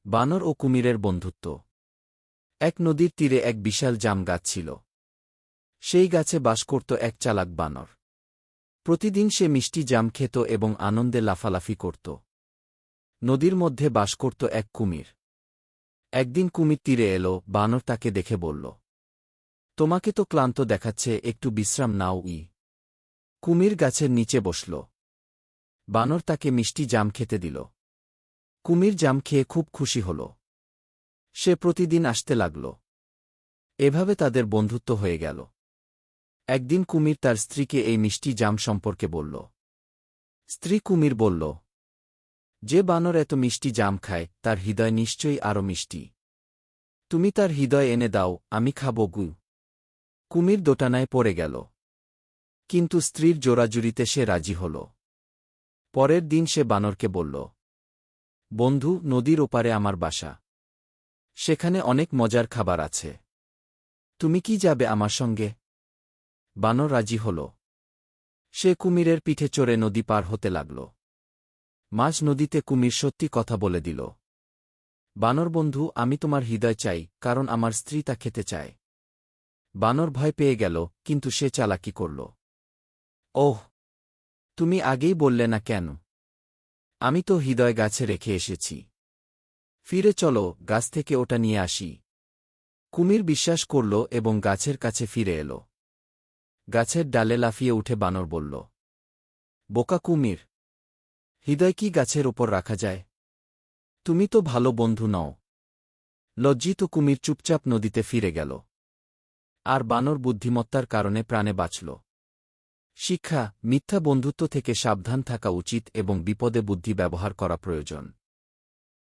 বানর ও কুমিরের বন্ধুত্ব। এক নদীর তীরে এক বিশাল জাম গাছ ছিল। সেই গাছে বাস করত এক চালাক বানর। প্রতিদিন সে মিষ্টি জাম খেত এবং আনন্দে লাফালাফি করত। নদীর মধ্যে বাস করত এক কুমির। একদিন কুমির তীরে এলো, বানর তাকে দেখে বলল, তোমাকে তো ক্লান্ত দেখাচ্ছে, একটু বিশ্রাম নাও। কুমির গাছের নিচে বসল। বানর তাকে মিষ্টি জাম খেতে দিল। কুমির জাম খেয়ে খুব খুশি হল। সে প্রতিদিন আসতে লাগল। এভাবে তাদের বন্ধুত্ব হয়ে গেল। একদিন কুমির তার স্ত্রীকে এই মিষ্টি জাম সম্পর্কে বলল। স্ত্রী কুমির বলল, যে বানর এত মিষ্টি জাম খায় তার হৃদয় নিশ্চয়ই আরও মিষ্টি। তুমি তার হৃদয় এনে দাও, আমি খাব গু। কুমির দোটানায় পড়ে গেল। কিন্তু স্ত্রীর জোরাজুরিতে সে রাজি হল। পরের দিন সে বানরকে বলল, বন্ধু, নদীর ওপারে আমার বাসা। সেখানে অনেক মজার খাবার আছে। তুমি কি যাবে আমার সঙ্গে? বানর রাজি হল। সে কুমিরের পিঠে চড়ে নদী পার হতে লাগল। মাঝ নদীতে কুমির সত্যি কথা বলে দিল, বানর বন্ধু, আমি তোমার হৃদয় চাই, কারণ আমার স্ত্রী তা খেতে চায়। বানর ভয় পেয়ে গেল, কিন্তু সে চালাকি করল। ওহ, তুমি আগেই বললে না কেন? আমি তো হৃদয় গাছে রেখে এসেছি। ফিরে চলো, গাছ থেকে ওটা নিয়ে আসি। কুমির বিশ্বাস করল এবং গাছের কাছে ফিরে এল। গাছের ডালে লাফিয়ে উঠে বানর বলল, বোকা কুমির, হৃদয় কি গাছের ওপর রাখা যায়? তুমি তো ভালো বন্ধু নও। লজ্জিত কুমির চুপচাপ নদীতে ফিরে গেল। আর বানর বুদ্ধিমত্তার কারণে প্রাণে বাঁচল। শিক্ষা: মিথ্যা বন্ধুত্ব থেকে সাবধান থাকা উচিত এবং বিপদে বুদ্ধি ব্যবহার করা প্রয়োজন।